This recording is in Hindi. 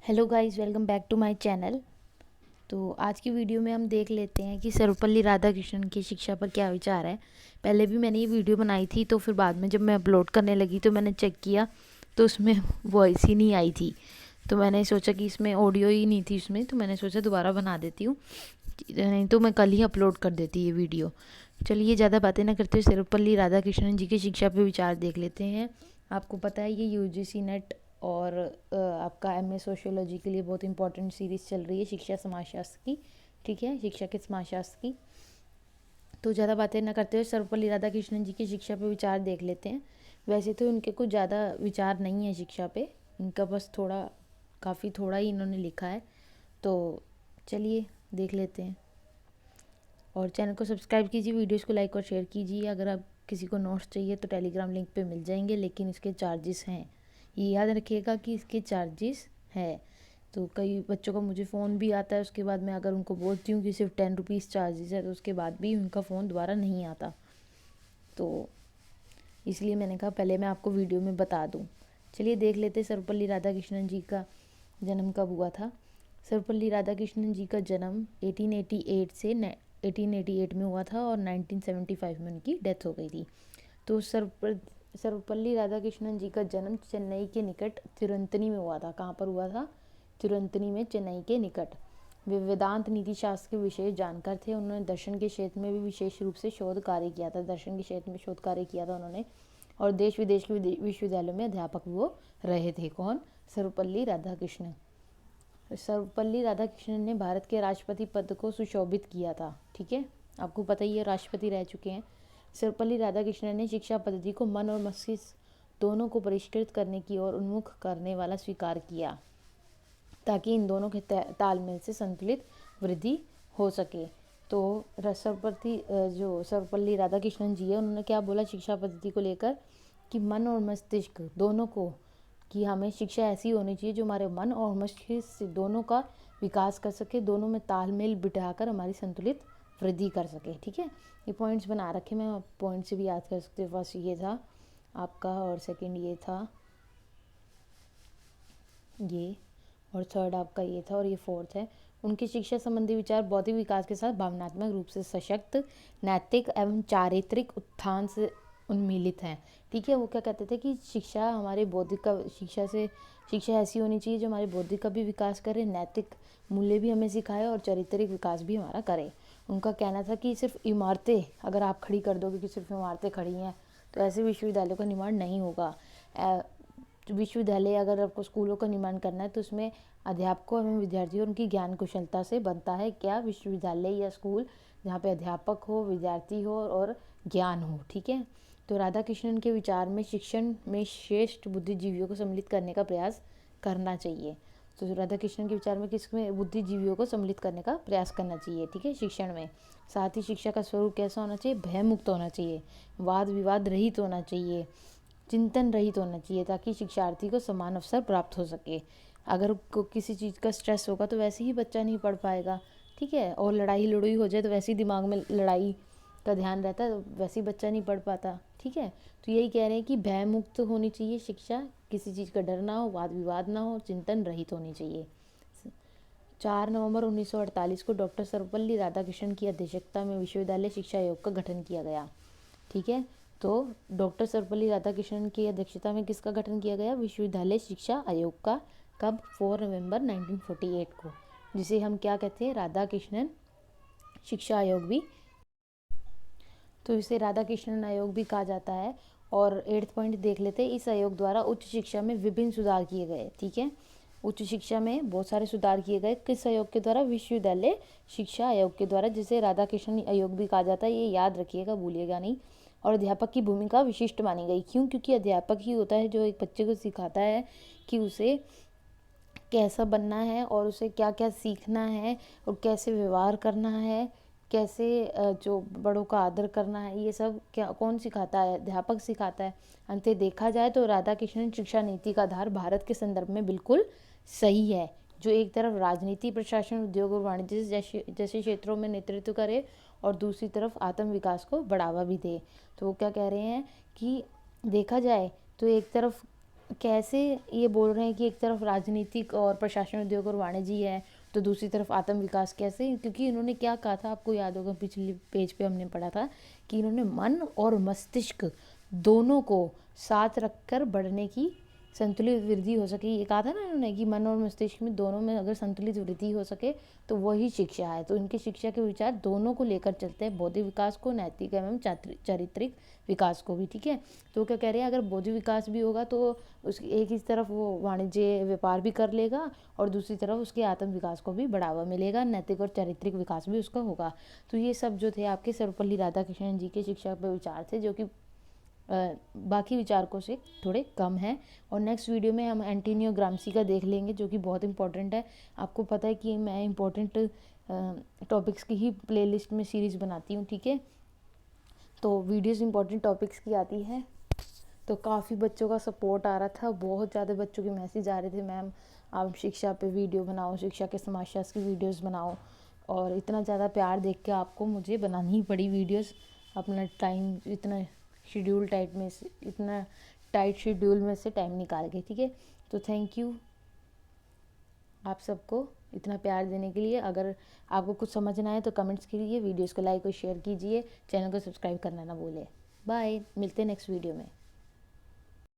Hello guys, welcome back to my channel. तो आज की वीडियो में हम देख लेते हैं कि सर्वपल्ली राधाकृष्णन की शिक्षा पर क्या विचार है। पहले भी मैंने ये वीडियो बनाई थी, तो फिर बाद में जब मैं अपलोड करने लगी तो मैंने चेक किया तो उसमें वॉइस ही नहीं आई थी। तो मैंने सोचा कि इसमें ऑडियो ही नहीं थी उसमें, तो मैंने सोचा दोबारा बना देती हूँ, नहीं तो मैं कल ही अपलोड कर देती ये वीडियो। चलिए ज़्यादा बातें ना करते हुए सर्वपल्ली राधाकृष्णन जी की शिक्षा पर विचार देख लेते हैं। आपको पता है ये यूजीसी नेट और आपका एमए सोशियोलॉजी के लिए बहुत इंपॉर्टेंट सीरीज़ चल रही है शिक्षा समाजशास्त्र की। ठीक है, शिक्षा के समाजशास्त्र की। तो ज़्यादा बातें ना करते हुए सर्वपल्ली राधाकृष्णन जी की शिक्षा पे विचार देख लेते हैं। वैसे तो इनके कुछ ज़्यादा विचार नहीं है शिक्षा पे, इनका बस काफ़ी थोड़ा ही इन्होंने लिखा है। तो चलिए देख लेते हैं। और चैनल को सब्सक्राइब कीजिए, वीडियोज़ को लाइक और शेयर कीजिए। अगर आप किसी को नोट्स चाहिए तो टेलीग्राम लिंक पे मिल जाएंगे, लेकिन इसके चार्जेस हैं, ये याद रखिएगा कि इसके चार्जेस है। तो कई बच्चों का मुझे फ़ोन भी आता है, उसके बाद मैं अगर उनको बोलती हूँ कि सिर्फ 10 रुपीज़ चार्जेस है, तो उसके बाद भी उनका फ़ोन दोबारा नहीं आता। तो इसलिए मैंने कहा पहले मैं आपको वीडियो में बता दूँ। चलिए देख लेते सर्वपल्ली राधाकृष्णन जी का जन्म कब हुआ था। सर्वपल्ली राधाकृष्णन जी का जन्म 1888 में हुआ था और 1975 में उनकी डेथ हो गई थी। तो सर्वपल्ली राधाकृष्णन जी का जन्म चेन्नई के निकट तिरुंतनी में हुआ था। कहाँ पर हुआ था? तिरुंतनी में, चेन्नई के निकट। वे वेदांत नीति शास्त्र के विशेष जानकार थे। उन्होंने दर्शन के क्षेत्र में भी विशेष रूप से शोध कार्य किया था। दर्शन के क्षेत्र में शोध कार्य किया था उन्होंने, और देश विदेश के विश्वविद्यालयों में अध्यापक वो रहे थे। कौन? सर्वपल्ली राधाकृष्णन। सर्वपल्ली राधाकृष्णन ने भारत के राष्ट्रपति पद को सुशोभित किया था। ठीक है, आपको पता ही है, राष्ट्रपति रह चुके हैं। सर्वपल्ली राधाकृष्णन ने शिक्षा पद्धति को मन और मस्तिष्क दोनों को परिष्कृत करने की ओर उन्मुख करने वाला स्वीकार किया, ताकि इन दोनों के तालमेल से संतुलित वृद्धि हो सके। तो सर्वपल्ली राधाकृष्णन जी है, उन्होंने क्या बोला शिक्षा पद्धति को लेकर कि मन और मस्तिष्क दोनों को, कि हमें शिक्षा ऐसी होनी चाहिए जो हमारे मन और मस्तिष्क से दोनों का विकास कर सके, दोनों में तालमेल बिठाकर हमारी संतुलित वृद्धि कर सके। ठीक है, ये पॉइंट्स बना रखे, मैं पॉइंट से भी याद कर सकते हो। फर्स्ट ये था आपका, और सेकंड ये था ये, और थर्ड आपका ये था, और ये फोर्थ है। उनकी शिक्षा संबंधी विचार बौद्धिक विकास के साथ भावनात्मक रूप से सशक्त, नैतिक एवं चारित्रिक उत्थान से उन्मीलित हैं। ठीक है, वो क्या कहते थे कि शिक्षा हमारे बौद्धिक का, शिक्षा ऐसी होनी चाहिए जो हमारे बौद्धिक का भी विकास करे, नैतिक मूल्य भी हमें सिखाए और चारित्रिक विकास भी हमारा करे। उनका कहना था कि सिर्फ इमारतें अगर आप खड़ी कर दोगे कि सिर्फ इमारतें खड़ी हैं, तो ऐसे विश्वविद्यालयों का निर्माण नहीं होगा। विश्वविद्यालय, अगर आपको स्कूलों का निर्माण करना है, तो उसमें अध्यापकों एवं विद्यार्थियों उनकी ज्ञान कुशलता से बनता है। क्या? विश्वविद्यालय या स्कूल जहाँ पे अध्यापक हो, विद्यार्थी हो और ज्ञान हो। ठीक है, तो राधा कृष्णन के विचार में शिक्षण में श्रेष्ठ बुद्धिजीवियों को सम्मिलित करने का प्रयास करना चाहिए। तो राधा कृष्णन के विचार में किसमें? बुद्धिजीवियों को सम्मिलित करने का प्रयास करना चाहिए। ठीक है, शिक्षण में। साथ ही शिक्षा का स्वरूप कैसा होना चाहिए? भयमुक्त होना चाहिए, वाद विवाद रहित होना चाहिए, चिंतन रहित होना चाहिए, ताकि शिक्षार्थी को समान अवसर प्राप्त हो सके। अगर को किसी चीज़ का स्ट्रेस होगा तो वैसे ही बच्चा नहीं पढ़ पाएगा। ठीक है, और लड़ाई लड़ोई हो जाए तो वैसे ही दिमाग में लड़ाई का ध्यान रहता है, तो वैसे ही बच्चा नहीं पढ़ पाता। ठीक है, तो यही कह रहे हैं कि भय मुक्त होनी चाहिए शिक्षा, किसी चीज़ का डर ना हो, वाद विवाद ना हो, चिंतन रहित होनी चाहिए। 4 नवंबर 1948 को डॉक्टर सर्वपल्ली राधाकृष्णन की अध्यक्षता में विश्वविद्यालय शिक्षा आयोग का गठन किया गया। ठीक है, तो डॉक्टर सर्वपल्ली राधाकृष्णन की अध्यक्षता में किसका गठन किया गया? विश्वविद्यालय शिक्षा आयोग का। कब? 4 नवंबर 1948 को, जिसे हम क्या कहते हैं? राधा कृष्णन शिक्षा आयोग भी, तो इसे राधा कृष्णन आयोग भी कहा जाता है। और 8th पॉइंट देख लेते हैं। इस आयोग द्वारा उच्च शिक्षा में विभिन्न सुधार किए गए। ठीक है, उच्च शिक्षा में बहुत सारे सुधार किए गए। किस आयोग के द्वारा? विश्वविद्यालय शिक्षा आयोग के द्वारा, जिसे राधा कृष्णन आयोग भी कहा जाता है। ये याद रखिएगा, भूलिएगा नहीं। और अध्यापक की भूमिका विशिष्ट मानी गई। क्यों? क्योंकि अध्यापक ही होता है जो एक बच्चे को सिखाता है कि उसे कैसा बनना है और उसे क्या क्या सीखना है और कैसे व्यवहार करना है, कैसे जो बड़ों का आदर करना है, ये सब क्या कौन सिखाता है? अध्यापक सिखाता है। अंत देखा जाए तो राधा कृष्णन शिक्षा नीति का आधार भारत के संदर्भ में बिल्कुल सही है, जो एक तरफ राजनीति, प्रशासन, उद्योग और वाणिज्य जैसे क्षेत्रों में नेतृत्व करे और दूसरी तरफ आत्म विकास को बढ़ावा भी दे। तो वो क्या कह रहे हैं कि देखा जाए तो एक तरफ कैसे ये बोल रहे हैं कि एक तरफ राजनीतिक और प्रशासन, उद्योग और वाणिज्य है, तो दूसरी तरफ आत्म विकास कैसे? क्योंकि इन्होंने क्या कहा था, आपको याद होगा पिछले पेज पे हमने पढ़ा था कि इन्होंने मन और मस्तिष्क दोनों को साथ रखकर बढ़ने की संतुलित वृद्धि हो सके, ये कहा था ना इन्होंने कि मन और मस्तिष्क में दोनों में अगर संतुलित वृद्धि हो सके तो वही शिक्षा है। तो इनकी शिक्षा के विचार दोनों को लेकर चलते हैं, बौद्धिक विकास को, नैतिक एवं चारित्रिक विकास को भी। ठीक है, तो क्या कह रहे हैं, अगर बौद्धिक विकास भी होगा तो उसकी एक ही तरफ वो वाणिज्य व्यापार भी कर लेगा और दूसरी तरफ उसके आत्म विकास को भी बढ़ावा मिलेगा, नैतिक और चारित्रिक विकास भी उसका होगा। तो ये सब जो थे आपके सर्वपल्ली राधाकृष्णन जी के शिक्षा पे विचार थे, जो कि बाकी विचारकों से थोड़े कम हैं। और नेक्स्ट वीडियो में हम एंटोनियो ग्राम्सी का देख लेंगे, जो कि बहुत इंपॉर्टेंट है। आपको पता है कि मैं इंपॉर्टेंट टॉपिक्स की ही प्लेलिस्ट में सीरीज़ बनाती हूँ। ठीक है, तो वीडियोस इंपॉर्टेंट टॉपिक्स की आती है। तो काफ़ी बच्चों का सपोर्ट आ रहा था, बहुत ज़्यादा बच्चों के मैसेज आ रहे थे, मैम आप शिक्षा पे वीडियो बनाओ, शिक्षा के समाजशास्त्र की वीडियोस बनाओ। और इतना ज़्यादा प्यार देख के आपको मुझे बनानी ही पड़ी वीडियोस, अपना टाइम इतना शेड्यूल टाइट में से, इतना टाइट शेड्यूल में से टाइम निकाल के। ठीक है, तो थैंक यू आप सबको इतना प्यार देने के लिए। अगर आपको कुछ समझ ना आए तो कमेंट्स कीजिए, वीडियोस को लाइक और शेयर कीजिए, चैनल को सब्सक्राइब करना ना भूलें। बाय, मिलते हैं नेक्स्ट वीडियो में।